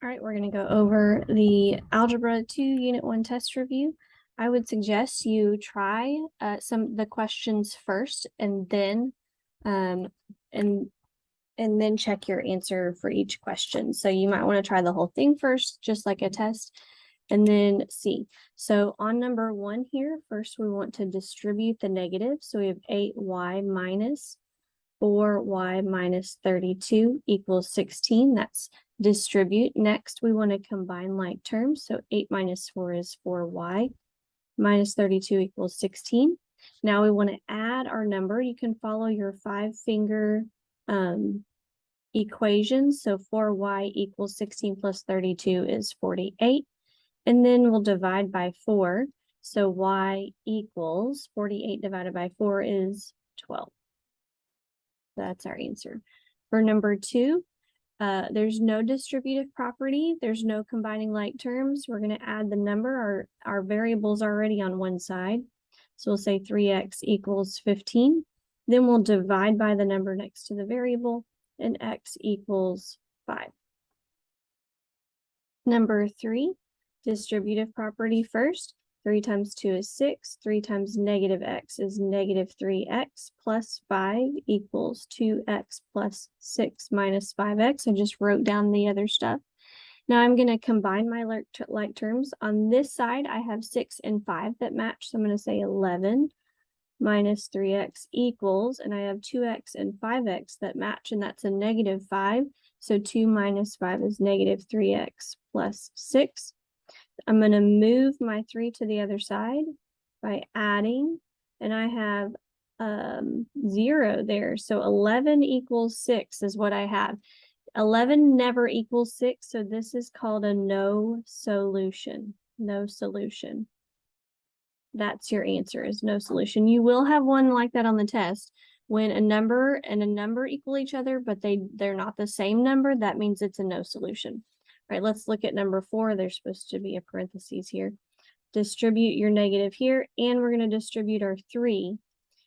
All right, we're going to go over the Algebra 2 Unit 1 test review. I would suggest you try some of the questions first and then check your answer for each question. So you might want to try the whole thing first, just like a test, and then see. So on number 1 here, first we want to distribute the negative. So we have 8y minus 4y minus 32 equals 16. That's distribute. Next, we want to combine like terms. So 8 minus 4 is 4y minus 32 equals 16. Now we want to add our number. You can follow your 5-finger equations. So 4y equals 16 plus 32 is 48. And then we'll divide by 4. So y equals 48 divided by 4 is 12. That's our answer. For number 2, there's no distributive property. There's no combining like terms. We're going to add the number. Our variable's already on one side. So we'll say 3x equals 15. Then we'll divide by the number next to the variable, and x equals 5. Number 3, distributive property first. 3 times 2 is 6. 3 times negative x is negative 3x plus 5 equals 2x plus 6 minus 5x. I just wrote down the other stuff. Now I'm going to combine my like terms. On this side, I have 6 and 5 that match. So I'm going to say 11 minus 3x equals, and I have 2x and 5x that match, and that's a negative 5. So 2 minus 5 is negative 3x plus 6. I'm going to move my 3 to the other side by adding, and I have 0 there. So 11 equals 6 is what I have. 11 never equals 6, so this is called a no solution. No solution. That's your answer, is no solution. You will have one like that on the test. When a number and a number equal each other, but they're not the same number, that means it's a no solution. All right, let's look at number 4. There's supposed to be a parentheses here. Distribute your negative here, and we're going to distribute our 3.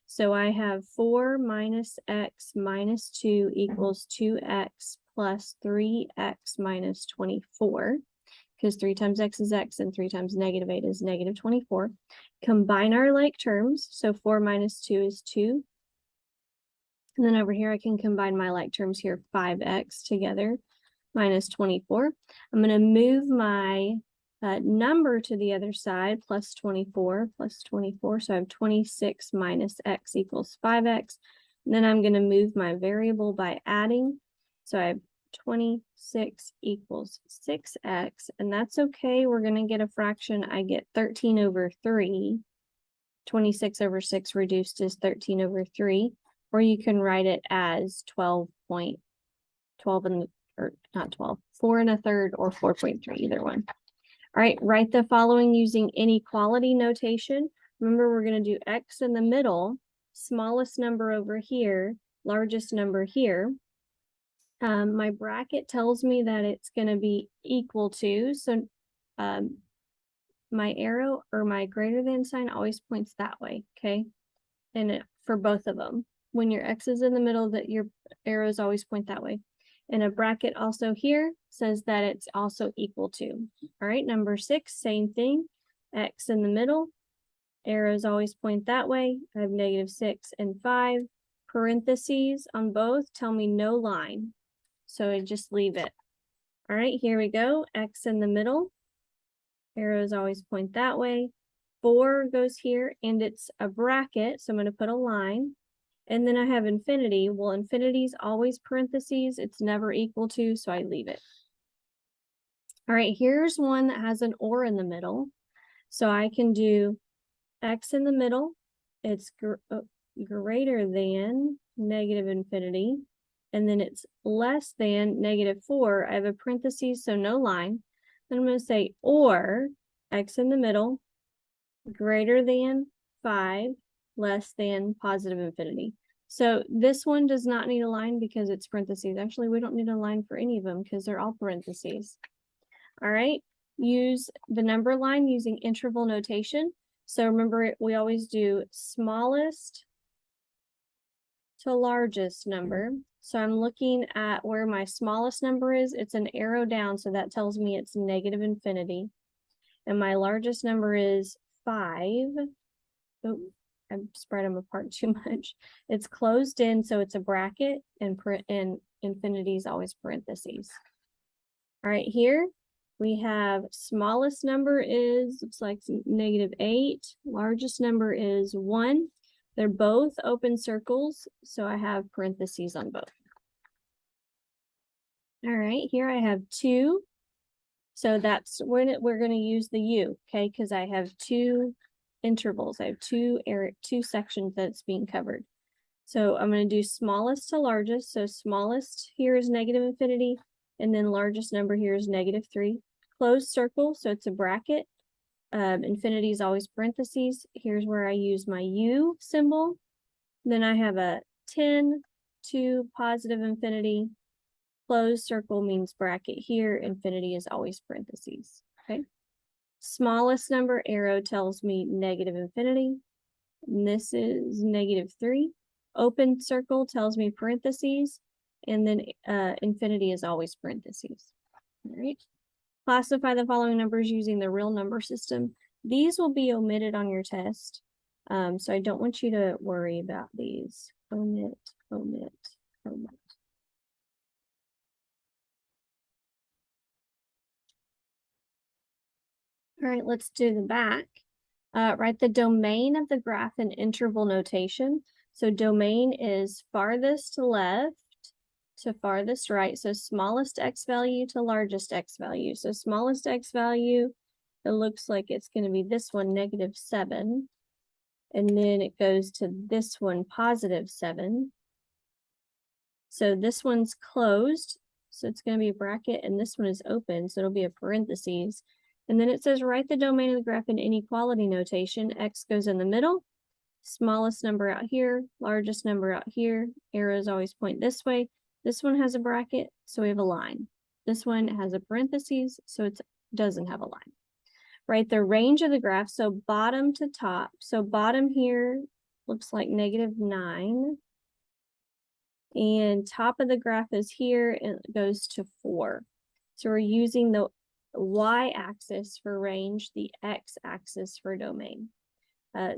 So I have 4 minus x minus 2 equals 2x plus 3x minus 24. Because 3 times x is x, and 3 times negative 8 is negative 24. Combine our like terms. So 4 minus 2 is 2. And then over here, I can combine my like terms here, 5x together, minus 24. I'm going to move my number to the other side, plus 24. So I have 26 minus x equals 5x. And then I'm going to move my variable by adding. So I have 26 equals 6x, and that's okay. We're going to get a fraction. I get 13 over 3. 26 over 6 reduced is 13 over 3. Or you can write it as 12 and, or not 12, 4 1/3 or 4.3, either one. All right, write the following using inequality notation. Remember, we're going to do x in the middle, smallest number over here, largest number here. My bracket tells me that it's going to be equal to, so my arrow or my greater than sign always points that way, okay? And for both of them, when your x is in the middle, that your arrows always point that way. And a bracket also here says that it's also equal to. All right, number 6, same thing. X in the middle, arrows always point that way. I have negative 6 and 5. Parentheses on both tell me no line. So I just leave it. All right, here we go. X in the middle, arrows always point that way. 4 goes here, and it's a bracket, so I'm going to put a line. And then I have infinity. Well, infinity's always parentheses. It's never equal to, so I leave it. All right, here's one that has an or in the middle. So I can do x in the middle. It's greater than negative infinity. And then it's less than negative 4. I have a parentheses, so no line. Then I'm going to say or x in the middle, greater than 5, less than positive infinity. So this one does not need a line because it's parentheses. Actually, we don't need a line for any of them because they're all parentheses. All right, use the number line using interval notation. So remember, we always do smallest to largest number. So I'm looking at where my smallest number is. It's an arrow down, so that tells me it's negative infinity. And my largest number is 5. Oh, I spread them apart too much. It's closed in, so it's a bracket, and infinity is always parentheses. All right, here we have smallest number is, looks like -8. Largest number is 1. They're both open circles, so I have parentheses on both. All right, here I have 2. So that's when we're going to use the U, okay? Because I have 2 intervals. I have two sections that's being covered. So I'm going to do smallest to largest. So smallest here is negative infinity, and then largest number here is -3. Closed circle, so it's a bracket. Infinity is always parentheses. Here's where I use my U symbol. Then I have a 10 to positive infinity. Closed circle means bracket here. Infinity is always parentheses. Okay. Smallest number arrow tells me negative infinity. And this is -3. Open circle tells me parentheses. And then infinity is always parentheses. All right. Classify the following numbers using the real number system. These will be omitted on your test. So I don't want you to worry about these. Omit, omit, omit. All right, let's do the back. Write the domain of the graph in interval notation. So domain is farthest to left to farthest right. So smallest x value to largest x value. So smallest x value, it looks like it's going to be this one, -7. And then it goes to this one, +7. So this one's closed. So it's going to be a bracket, and this one is open. So it'll be a parentheses. And then it says, write the domain of the graph in inequality notation. X goes in the middle. Smallest number out here, largest number out here. Arrows always point this way. This one has a bracket, so we have a line. This one has a parentheses, so it doesn't have a line. Write the range of the graph, so bottom to top. So bottom here looks like -9. And top of the graph is here, and it goes to 4. So we're using the y-axis for range, the x-axis for domain.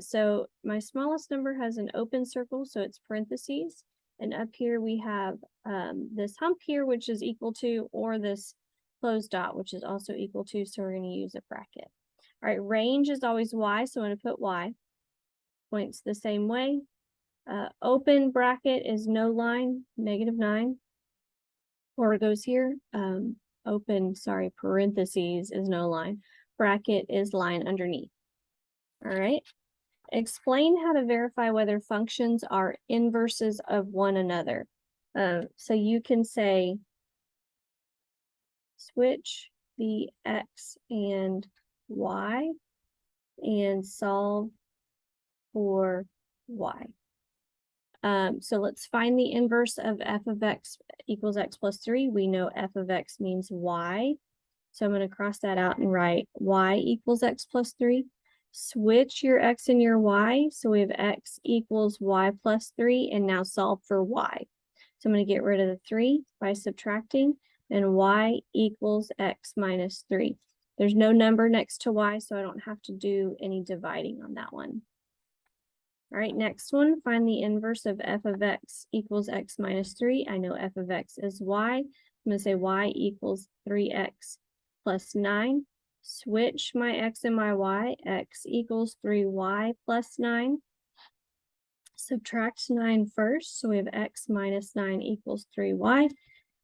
So my smallest number has an open circle, so it's parentheses. And up here we have this hump here, which is equal to, or this closed dot, which is also equal to, so we're going to use a bracket. All right, range is always y, so I'm going to put y. Points the same way. Open bracket is no line, -9. Or it goes here. Parentheses is no line. Bracket is line underneath. All right. Explain how to verify whether functions are inverses of one another. So you can say, switch the x and y and solve for y. So let's find the inverse of f of x equals x plus 3. We know f of x means y. So I'm going to cross that out and write y equals x plus 3. Switch your x and your y. So we have x equals y plus 3, and now solve for y. So I'm going to get rid of the 3 by subtracting, and y equals x minus 3. There's no number next to y, so I don't have to do any dividing on that one. All right, next one, find the inverse of f of x equals x minus 3. I know f of x is y. I'm going to say y equals 3x plus 9. Switch my x and my y. X equals 3y plus 9. Subtract 9 first, so we have x minus 9 equals 3y.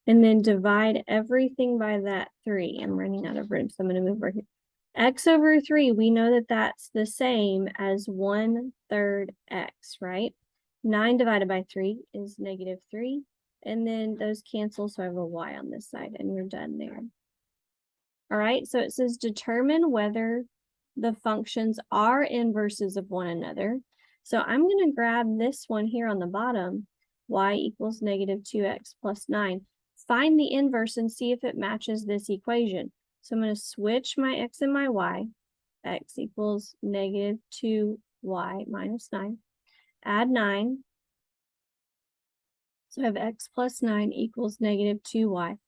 And then divide everything by that 3. I'm running out of room, so I'm going to move over here. X over 3, we know that that's the same as 1/3 x, right? 9 divided by 3 is -3. And then those cancel, so I have a y on this side, and we're done there. All right, so it says determine whether the functions are inverses of one another. So I'm going to grab this one here on the bottom, y equals -2x plus 9. Find the inverse and see if it matches this equation. So I'm going to switch my x and my y. X equals -2y minus 9. Add 9. So I have x plus 9 equals negative 2y,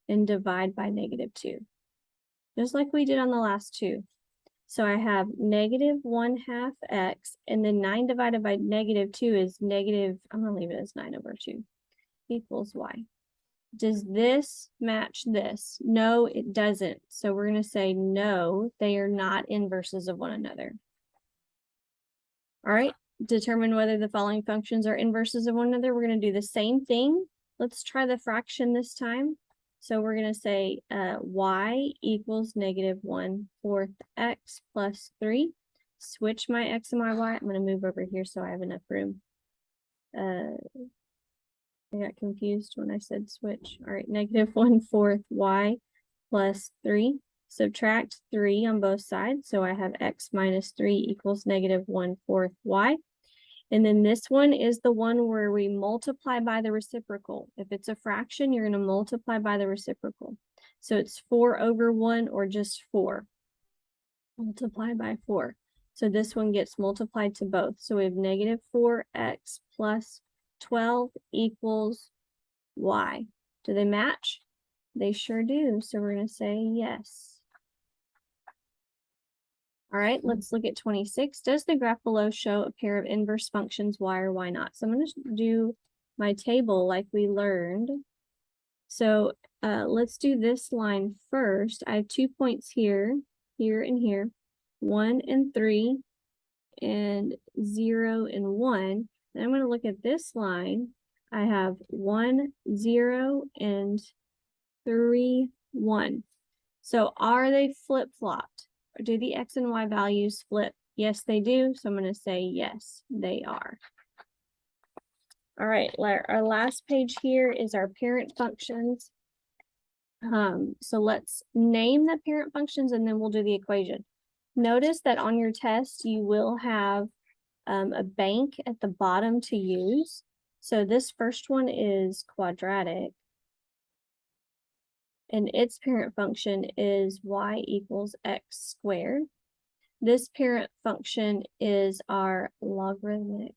and divide by negative 2. Just like we did on the last two. So I have negative 1/2 x, and then 9 divided by negative 2 is negative, I'm going to leave it as 9/2, equals y. Does this match this? No, it doesn't. So we're going to say no, they are not inverses of one another. All right, determine whether the following functions are inverses of one another. We're going to do the same thing. Let's try the fraction this time. So we're going to say y equals negative 1/4 x plus 3. Switch my x and my y. I'm going to move over here so I have enough room. I got confused when I said switch. All right, negative 1/4 y plus 3. Subtract 3 on both sides. So I have x minus 3 equals negative 1/4 y. And then this one is the one where we multiply by the reciprocal. If it's a fraction, you're going to multiply by the reciprocal. So it's 4/1 or just 4. Multiply by 4. So this one gets multiplied to both. So we have negative 4x plus 12 equals y. Do they match? They sure do. So we're going to say yes. All right, let's look at 26. Does the graph below show a pair of inverse functions, y or y not? So I'm going to do my table like we learned. So let's do this line first. I have 2 points here, here, and here. 1 and 3, and 0 and 1. Then I'm going to look at this line. I have 1, 0, and 3, 1. So are they flip-flopped? Or do the x and y values flip? Yes, they do. So I'm going to say yes, they are. All right, our last page here is our parent functions. So let's name the parent functions and then we'll do the equation. Notice that on your test, you will have a bank at the bottom to use. So this first one is quadratic. And its parent function is y equals x squared. This parent function is our logarithmic.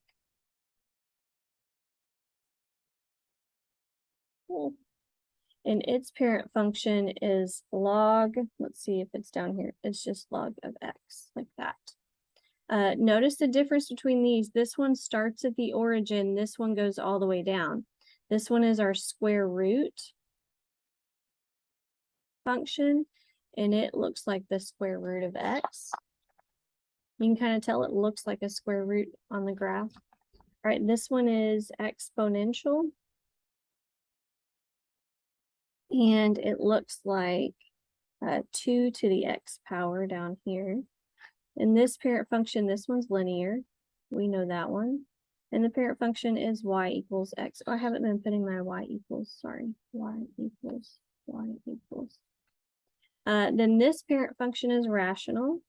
And its parent function is log, let's see if it's down here. It's just log of x, like that. Notice the difference between these. This one starts at the origin. This one goes all the way down. This one is our square root function, and it looks like the square root of x. You can kind of tell it looks like a square root on the graph. All right, this one is exponential. And it looks like 2 to the x power down here. And this parent function, this one's linear. We know that one. And the parent function is y equals x. Oh, I haven't been putting my y equals, sorry. Y equals, y equals. Then this parent function is rational.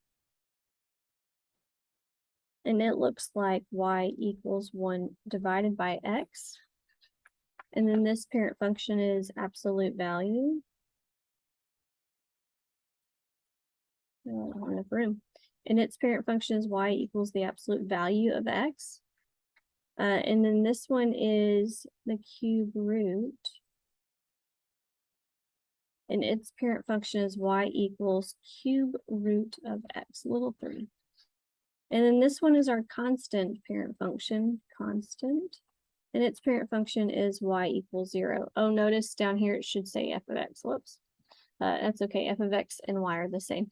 And it looks like y equals 1 divided by x. And then this parent function is absolute value. I don't have enough room. And its parent function is y equals the absolute value of x. And then this one is the cube root. And its parent function is y equals cube root of x, little 3. And then this one is our constant parent function, constant. And its parent function is y equals 0. Oh, notice down here it should say f of x. Whoops. That's okay. F of x and y are the same.